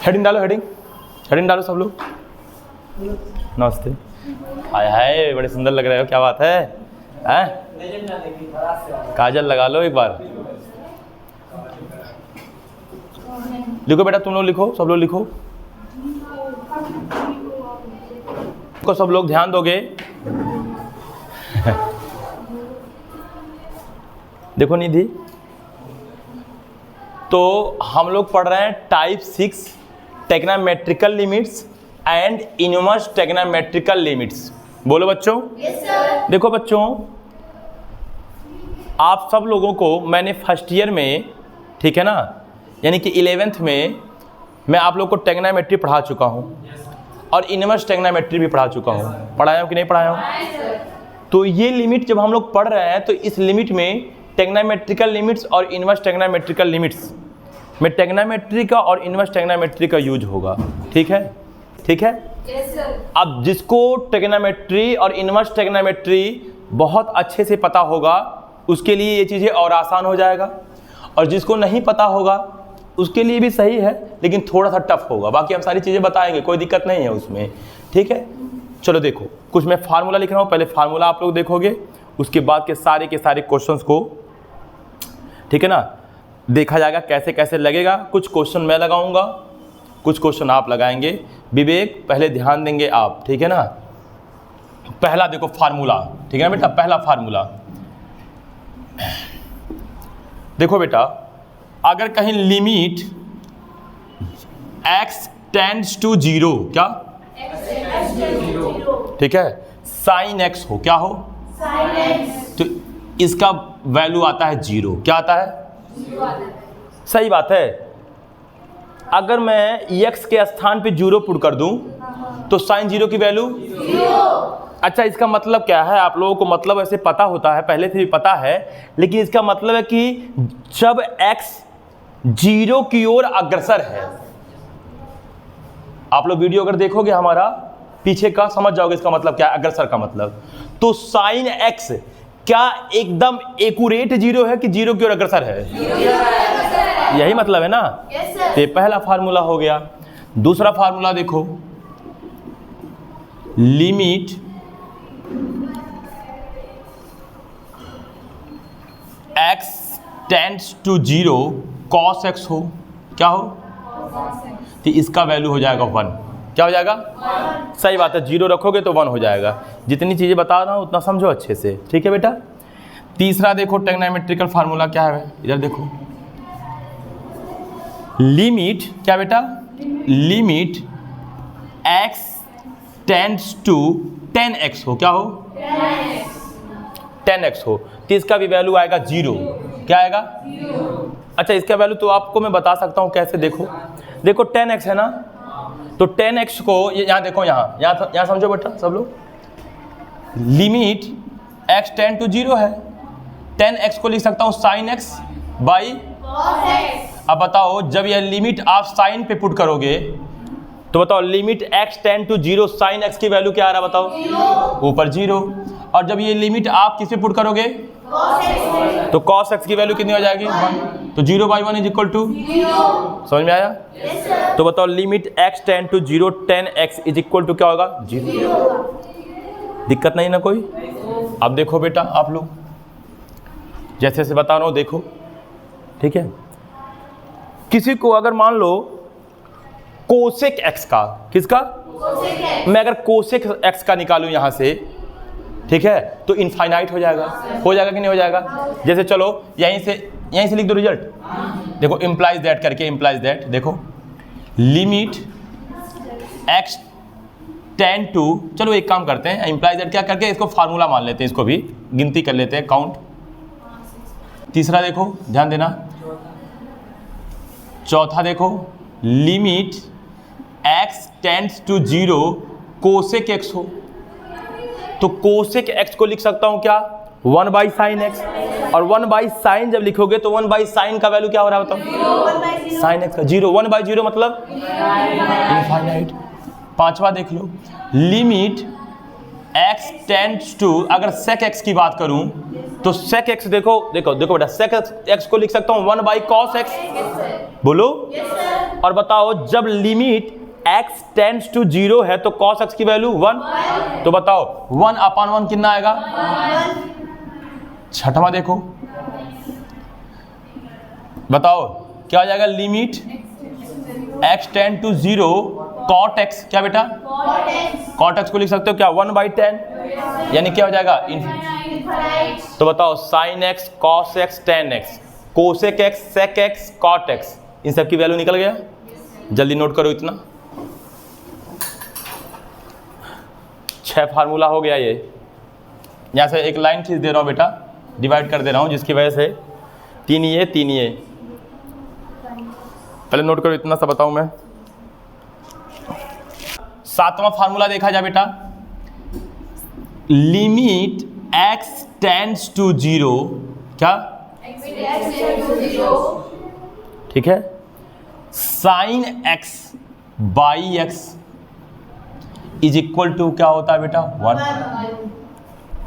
Heading डालो, heading heading डालो सब लोग। नमस्ते। हाय हाय, बड़े सुंदर लग रहे हो, क्या बात है? हैं? काजल लगा लो एक बार। लिखो बेटा, तुम लोग लिखो, सब लोग लिखो। को सब लोग ध्यान दोगे। देखो निधि, तो हम लोग पढ़ रहे हैं type 6 trigonometrical limits and inverse trigonometrical limits. बोलो बच्चों। Yes sir. देखो बच्चों, आप सब लोगों को मैंने फर्स्ट ईयर में, ठीक है ना, यानी कि 11th में मैं आप लोगों को टेग्नोमेट्री पढ़ा चुका हूँ और इनवर्स टेग्नोमेट्री भी पढ़ा चुका हूँ। पढ़ाया हूँ कि नहीं पढ़ाया हूँ? तो ये लिमिट जब हम लोग पढ़ रहे हैं तो इस लिमिट में टेग्नोमेट्रिकल लिमिट्स और इनवर्स टेग्नोमेट्रिकल लिमिट्स में टेग्नोमेट्री का और इनवर्स टेग्नोमेट्री का यूज होगा। ठीक है, ठीक है। Yes sir. अब जिसको टेग्नोमेट्री और इनवर्स टेग्नोमेट्री बहुत अच्छे से पता होगा उसके लिए ये चीज़ें और आसान हो जाएगा, और जिसको नहीं पता होगा उसके लिए भी सही है, लेकिन थोड़ा सा टफ होगा। बाकी हम सारी चीज़ें बताएंगे, कोई दिक्कत नहीं है उसमें। ठीक है, चलो देखो, कुछ मैं फार्मूला लिख रहा हूँ, पहले फार्मूला आप लोग देखोगे, उसके बाद के सारे क्वेश्चंस को, ठीक है ना, देखा जाएगा कैसे कैसे लगेगा। कुछ क्वेश्चन मैं लगाऊंगा, कुछ क्वेश्चन आप लगाएंगे। विवेक, पहले ध्यान देंगे आप, ठीक है ना। पहला देखो फार्मूला, ठीक है ना बेटा, पहला फार्मूला देखो बेटा, अगर कहीं लिमिट x टेंड्स टू 0, क्या, ठीक है, साइन x हो, क्या हो, साइन एक्स। तो इसका वैल्यू आता है 0। क्या आता है? सही बात है। अगर मैं x के स्थान पे 0 पुट कर दूं तो साइन 0 की वैल्यू 0। अच्छा, इसका मतलब क्या है? आप लोगों को मतलब ऐसे पता होता है, पहले से भी पता है, लेकिन इसका मतलब है कि जब x 0 की ओर अग्रसर है, आप लोग वीडियो अगर देखोगे हमारा पीछे का, समझ जाओगे इसका मतलब क्या है, अग्रसर का मतलब। तो साइन x क्या एकदम एक्यूरेट 0 है कि 0 की ओर अग्रसर है? यही मतलब है ना। Yes sir. ये पहला फार्मूला हो गया। दूसरा फार्मूला देखो, limit x tends to 0 cos x हो, क्या हो, तो इसका वैल्यू हो जाएगा 1। क्या हो जाएगा? 1। सही बात है, 0 रखोगे तो 1 हो जाएगा। जितनी चीज़ें बता रहा हूँ उतना समझो अच्छे से, ठीक है बेटा। तीसरा देखो टेग्नोमेट्रिकल फार्मूला क्या है, इधर देखो, लिमिट, क्या बेटा, limit x tends to 10x हो, क्या हो, 10x हो, तो इसका भी वैल्यू आएगा 0। क्या आएगा? 0। अच्छा, इसका वैल्यू तो आपको मैं बता सकता हूँ कैसे। देखो देखो 10x है ना, तो 10x को यहाँ देखो, यहाँ समझो बेटा सब लोग, लिमिट x टेंड टू 0 है, 10x को लिख सकता हूँ sine x by cos x. अब बताओ, जब यह लिमिट आप साइन पे पुट करोगे तो बताओ, limit x tend to 0 sine x की वैल्यू क्या आ रहा है बताओ? 0। ऊपर 0। और जब ये लिमिट आप किस पे पुट करोगे? Cos x. तो cos x की वैल्यू कितनी हो जाएगी? 1। तो 0 बाई 1 इज इक्वल टू 0। समझ में आया? Yes sir. तो बताओ, limit x tend to 0 10x is equal to क्या होगा? 0। दिक्कत नहीं ना कोई? अब देखो बेटा, आप लोग जैसे जैसे बता रहा हूँ देखो, ठीक है। किसी को अगर मान लो कोसेक x का, किसका? मैं अगर कोसेक x का निकालूं यहाँ से, ठीक है, तो इनफाइनाइट हो जाएगा कि नहीं हो जाएगा? जैसे चलो यहीं से लिख दो रिजल्ट। देखो इम्प्लाइज दैट करके, इम्प्लाइज दैट देखो, लिमिट x टेंड टू, चलो एक काम करते हैं, इम्प्लाइज दैट क्या करके इसको फार्मूला मान लेते हैं, इसको भी गिनती कर लेते हैं, काउंट। तीसरा देखो, ध्यान देना। चौथा देखो, limit x tends to 0 cosec x हो, तो कोसेक x को लिख सकता हूं क्या? 1 बाई साइन x। और 1 बाई साइन जब लिखोगे तो 1 बाई साइन का वैल्यू क्या हो रहा है बताओ? साइन x का 0। 1 बाई 0 मतलब इनफाइनाइट। पांचवा देख लो, लिमिट x टेंड्स टू, अगर सेक x की बात करूं तो सेक x देखो बेटा, सेक x को लिख सकता हूं 1 बाई कॉस x। बोलो, यस सर। और बताओ जब लिमिट x टेंड्स टू 0 है तो cos x की वैल्यू 1, तो बताओ 1/1 कितना आएगा? छठवां देखो, बताओ क्या हो जाएगा? Limit x tend to 0 cot x, क्या बेटा? cot x को लिख सकते हो क्या? 1/10, यानी क्या हो जाएगा? तो बताओ sin x, cos x, tan x, cosec x, sec x, cot x, इन सब की वैल्यू निकल गया। जल्दी नोट करो इतना। 6 फार्मूला हो गया ये। यहाँ से एक लाइन खींच दे रहा हूँ बेटा, डिवाइड कर दे रहा हूँ, जिसकी वजह से 3 ये 3 ये। पहले नोट करो इतना सा बताऊँ मैं। 7वां फार्मूला देखा जाए बेटा, लिमिट x टेंड्स टू 0, क्या? ठीक है, sine x by x is equal to क्या होता है बेटा? 1।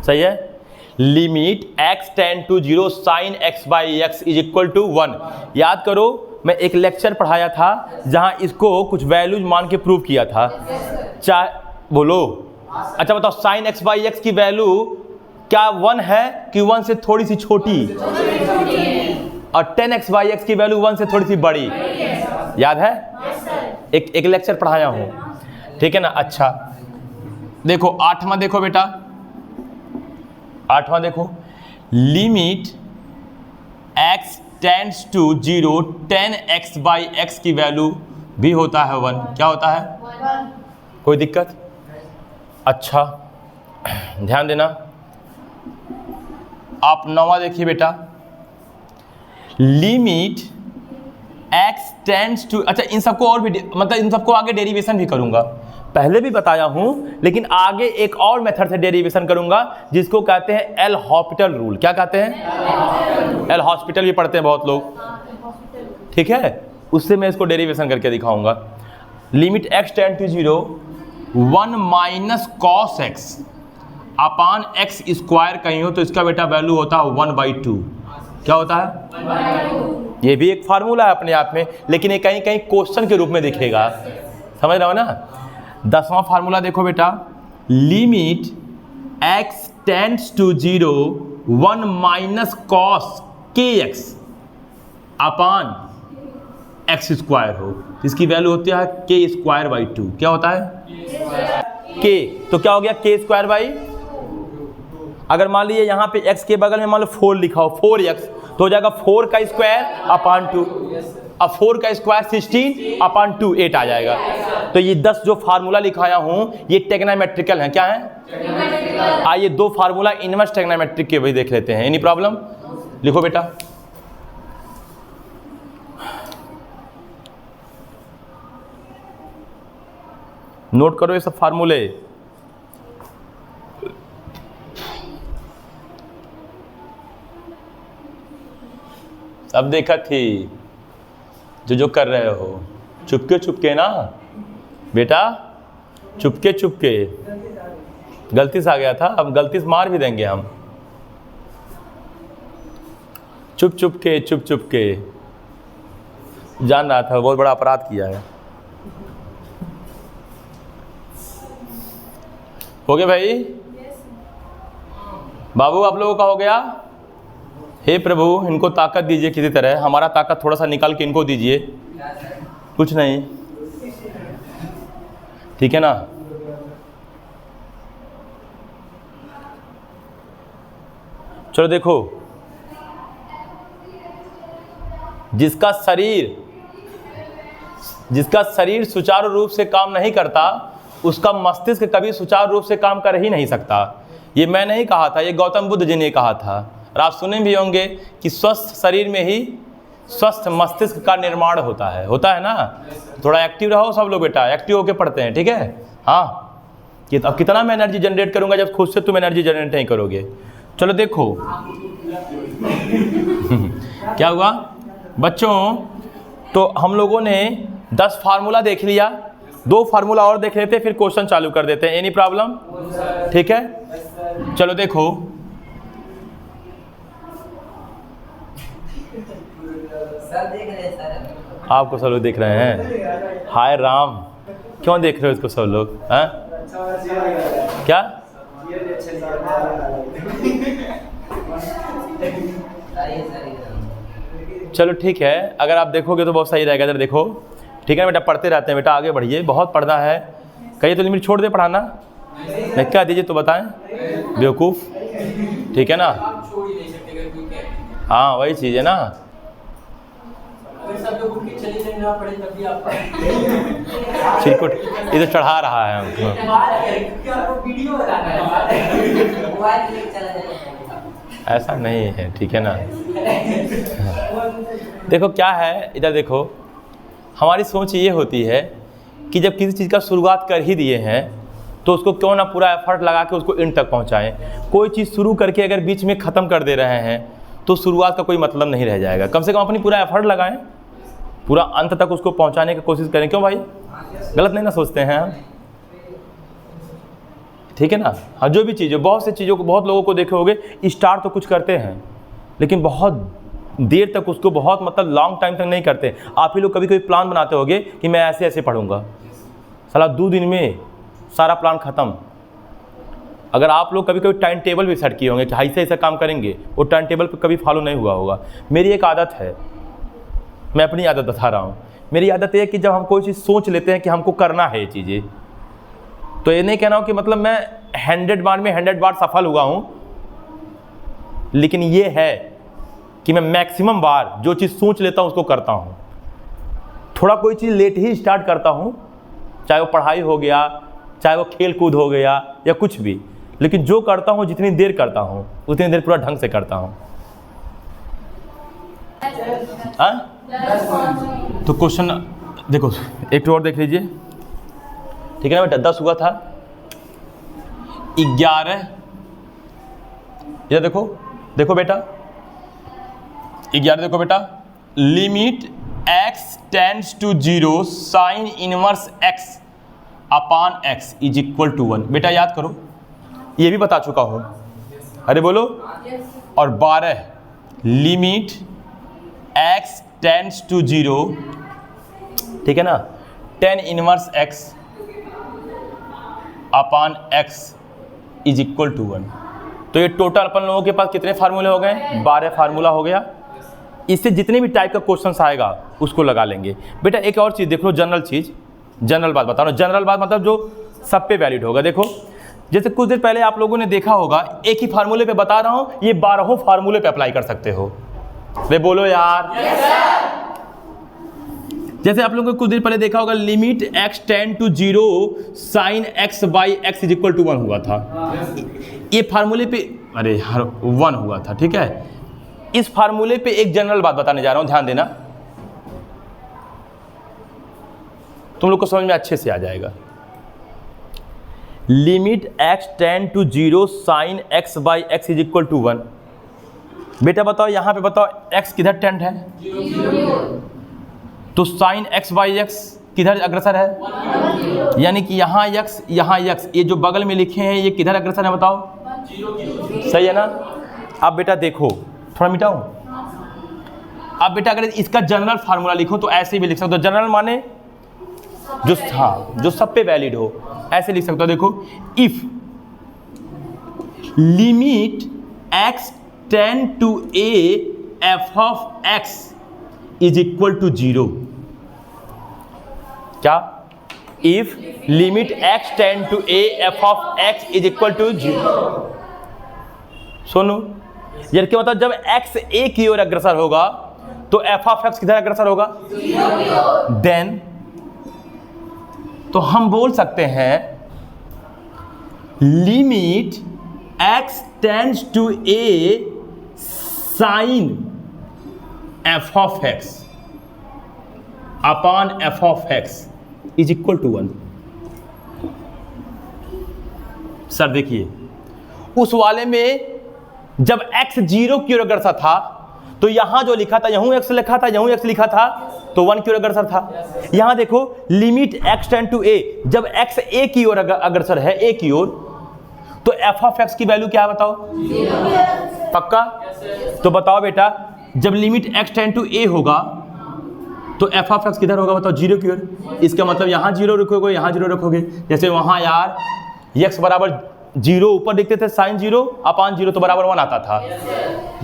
सही है। Limit x tend to 0 sine x by x is equal to 1। याद करो, मैं एक लेक्चर पढ़ाया था जहां इसको कुछ वैल्यूज मान के प्रूव किया था। चाहे बोलो, अच्छा बताओ, साइन x बाई x की वैल्यू क्या 1 है कि 1 से थोड़ी सी छोटी? और 10x बाई x की वैल्यू 1 से थोड़ी सी बड़ी। याद है? एक लेक्चर पढ़ाया हूं, ठीक है ना? अच्छा देखो 8वां देखो बेटा, 8वां देखो, limit x tends to 0 10x by x की वैल्यू भी होता है 1। क्या होता है? कोई दिक्कत? अच्छा ध्यान देना। आप 9वां देखिए बेटा, लिमिट x टेंड्स टू, अच्छा इन सबको और भी मतलब इन सबको आगे डेरिवेशन भी करूंगा, पहले भी बताया हूं, लेकिन आगे एक और मेथड से डेरिवेशन करूंगा जिसको कहते हैं एल हॉस्पिटल रूल। क्या कहते हैं? एल हॉस्पिटल भी पढ़ते हैं बहुत लोग, ठीक है? उससे मैं इसको डेरिवेशन करके दिखाऊंगा। Limit x tend to 0 1 minus cos x upon x square कहीं हो तो इसका बेटा वैल्यू होता है 1/2। क्या होता है? ये भी एक फार्मूला है अपने आप में, लेकिन ये कहीं कहीं क्वेश्चन के रूप में दिखेगा, समझ रहे हो ना? 10वां फार्मूला देखो बेटा, limit x tends to 0 1 minus cos kx upon x square हो, इसकी वैल्यू होती है k स्क्वायर बाई 2। क्या होता है? k, तो क्या हो गया? k स्क्वायर बाई, अगर मान लीजिए यहाँ पे x के बगल में मान लो 4 लिखा हो, 4x, तो हो जाएगा 4 का स्क्वायर अपान 2। अब 4 का स्क्वायर 16 अपान 2 8 आ जाएगा। तो ये 10 जो फार्मूला लिखाया हूँ ये टेग्नामेट्रिकल हैं। क्या है? आइए 2 फार्मूला इनवर्स टेग्नामेट्रिक के भी देख लेते हैं। Any problem? लिखो बेटा। नोट करो ये सब फार्मूले। सब देखा थी जो कर रहे हो, चुपके चुपके ना बेटा, चुपके चुपके। गलती से आ गया था, अब गलती से मार भी देंगे हम। चुप चुपके, चुप चुपके। जान रहा था बहुत बड़ा अपराध किया है। हो गया भाई? बाबू आप लोगों का हो गया? हे प्रभु इनको ताकत दीजिए किसी तरह, हमारा ताकत थोड़ा सा निकाल के इनको दीजिए। कुछ नहीं, ठीक है ना? चलो देखो, जिसका शरीर सुचारू रूप से काम नहीं करता उसका मस्तिष्क कभी सुचारू रूप से काम कर ही नहीं सकता। ये मैं नहीं कहा था, ये गौतम बुद्ध जी ने कहा था। और आप सुने भी होंगे कि स्वस्थ शरीर में ही स्वस्थ मस्तिष्क का निर्माण होता है ना? थोड़ा एक्टिव रहो सब लोग बेटा, एक्टिव होके पढ़ते हैं, ठीक है? हाँ, कि अब कितना मैं एनर्जी जनरेट करूंगा जब खुद से तुम एनर्जी जनरेट नहीं करोगे। चलो देखो क्या हुआ बच्चों, तो हम लोगों ने 10 फार्मूला देख लिया, 2 फार्मूला और देख लेते हैं, फिर क्वेश्चन चालू कर देते हैं। Any problem? ठीक है, चलो देखो सर देख रहे हैं सर। आपको सब लोग देख रहे हैं? हाय राम, क्यों देख रहे हो इसको सब लोग? हैं? क्या? चलो ठीक है, अगर आप देखोगे तो बहुत सही रहेगा। इधर देखो, ठीक है बेटा, पढ़ते रहते हैं बेटा, आगे बढ़िए, बहुत पढ़ना है। कहिए तो लिमिट छोड़ दे पढ़ाना, नहीं क्या दीजिए तो बताएं, बेवकूफ़, ठीक है ना? हाँ वही चीज़ है ना। चिरकुट इधर चढ़ा रहा है हमको। ऐसा नहीं है, ठीक है ना? देखो क्या है, इधर देखो, हमारी सोच ये होती है कि जब किसी चीज़ का शुरुआत कर ही दिए हैं तो उसको क्यों ना पूरा एफर्ट लगा के उसको एंड तक पहुंचाएं। कोई चीज़ शुरू करके अगर बीच में ख़त्म कर दे रहे हैं तो शुरुआत का कोई मतलब नहीं रह जाएगा। कम से कम अपनी पूरा एफर्ट लगाएं, पूरा अंत तक उसको पहुंचाने की कोशिश करें। क्यों भाई, गलत नहीं ना सोचते हैं हम? ठीक है ना? हाँ, जो भी चीज़ है, बहुत सी चीज़ों को, बहुत लोगों को देखे होगे स्टार्ट तो कुछ करते हैं लेकिन बहुत देर तक उसको, बहुत मतलब लॉन्ग टाइम तक नहीं करते। आप ही लोग कभी कभी प्लान बनाते होगे कि मैं ऐसे ऐसे पढ़ूंगा, साला 2 दिन में सारा प्लान ख़त्म। अगर आप लोग कभी कभी टाइम टेबल भी सेट किए होंगे कि ऐसे ऐसा काम करेंगे, वो टाइम टेबल पर कभी फॉलो नहीं हुआ होगा। मेरी एक आदत है, मैं अपनी आदत बता रहा हूँ। मेरी आदत ये है कि जब हम कोई चीज़ सोच लेते हैं कि हमको करना है ये चीज़ें, तो ये नहीं कहना हो कि मतलब मैं 100 बार में 100 बार सफल हुआ हूँ, लेकिन ये है कि मैं मैक्सिमम बार जो चीज़ सोच लेता हूँ उसको करता हूँ। थोड़ा कोई चीज़ लेट ही स्टार्ट करता हूँ, चाहे वो पढ़ाई हो गया, चाहे वो खेल कूद हो गया या कुछ भी, लेकिन जो करता हूँ जितनी देर करता हूँ उतनी देर पूरा ढंग से करता हूँ। तो क्वेश्चन देखो, एक और देख लीजिए, ठीक है ना बेटा? 10 हुआ था, 11, ये देखो, देखो बेटा 11 देखो बेटा, limit x tends to 0 sine inverse x upon x is equal to 1। बेटा याद करो, ये भी बता चुका हूँ, अरे बोलो। और 12 लिमिट x टेंड्स टू 0, ठीक है ना, tan inverse x upon x is equal to 1। तो ये टोटल अपन लोगों के पास कितने फार्मूले हो गए? 12 फार्मूला हो गया। इससे जितने भी टाइप का क्वेश्चंस आएगा उसको लगा लेंगे। बेटा एक और चीज़ देख लो, जनरल चीज़, जनरल बात बता रहा हूँ। जनरल बात मतलब जो सब पे वैलिड होगा। देखो जैसे कुछ देर पहले आप लोगों ने देखा होगा, एक ही फार्मूले पे बता रहा हूँ, ये 12 फार्मूले पे अप्लाई कर सकते हो। वे बोलो यार। जैसे आप लोगों को कुछ देर पहले देखा होगा, limit x tend to 0 sine x by x is equal to 1 हुआ था। ये फार्मूले पे, अरे यार 1 हुआ था, ठीक है। इस फार्मूले पे एक जनरल बात बताने जा रहा हूं, ध्यान देना, तुम लोग को समझ में अच्छे से आ जाएगा। Limit x tend to 0 sine x by x is equal to 1। बेटा बताओ, यहां पे बताओ x किधर टेंड है? 0। तो साइन x बाई x किधर अग्रसर है? यानी कि यहाँ x, यहाँ x, ये जो बगल में लिखे हैं ये किधर अग्रसर है बताओ? 0। सही है ना? अब बेटा देखो, थोड़ा मिटाओ। अब बेटा अगर इसका जनरल फार्मूला लिखो तो ऐसे भी लिख सकते हो। जनरल माने जो, हाँ, जो सब पे वैलिड हो, ऐसे लिख सकते हो। देखो, if limit x tend to a f of x is equal to 0। क्या? If limit x tend to a f of x is equal to 0। सुनो यार, क्या मतलब जब x a की ओर अग्रसर होगा तो f ऑफ x किधर अग्रसर होगा? 0। देन तो हम बोल सकते हैं limit x tends to a sine f of x upon f of x is equal to 1। Sir देखिए, उस वाले में जब x 0 की ओर अग्रसर था तो यहां जो लिखा था, यहूं x लिखा था, यहूं x लिखा था, तो 1 की ओर अग्रसर था। यहां देखो, limit x tend to a, जब x a की ओर अग्रसर है, a की ओर, तो f ऑफ x की वैल्यू क्या है बताओ? 0। पक्का? तो बताओ बेटा, जब limit x tend to a होगा तो एफ ऑफ एक्स किधर होगा बताओ, जीरो की ओर। इसका मतलब यहाँ जीरो रखोगे, यहाँ जीरो रखोगे। जैसे वहाँ यार x बराबर जीरो ऊपर लिखते थे साइन जीरो अपान जीरो तो बराबर 1 आता था।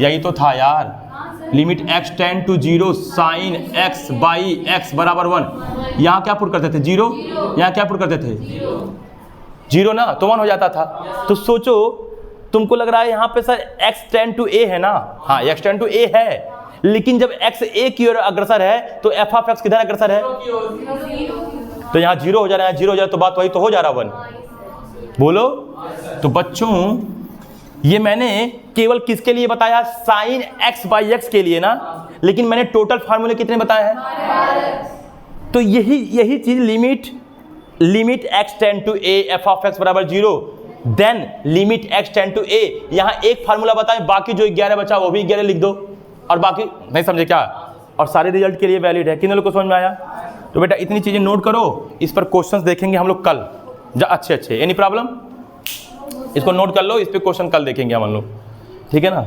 यही तो था यार, limit x tend to zero sine x by x बराबर 1। यहाँ क्या पुट करते थे, जीरो। यहाँ क्या पुट करते थे, जीरो ना, तो 1 हो जाता था। तो सोचो तुमको लग रहा है यहाँ पे sir x tend to a है ना, हाँ x टेंड टू a है, लेकिन जब x a की ओर अग्रसर है तो f ऑफ x किधर अग्रसर है, तो यहाँ जीरो हो जा रहा है, जीरो हो जा रहा है, तो बात वही तो हो जा रहा 1। बोलो। तो बच्चों ये मैंने केवल किसके लिए बताया, साइन x बाई एक्स के लिए ना, लेकिन मैंने टोटल फार्मूले कितने बताए हैं। तो यही चीज limit x tend to a f of x बराबर zero, then limit x tend to a। यहाँ एक फार्मूला बताएं, बाकी जो 11 बचा वो भी 11 लिख दो, और बाकी नहीं समझे क्या, और सारे रिजल्ट के लिए वैलिड है। किन लोगों को समझ में आया। तो बेटा इतनी चीजें नोट करो, इस पर क्वेश्चंस देखेंगे हम लोग कल, अच्छे एनी प्रॉब्लम, इसको नोट कर लो, इस पे क्वेश्चन कल देखेंगे हम लोग, ठीक है ना।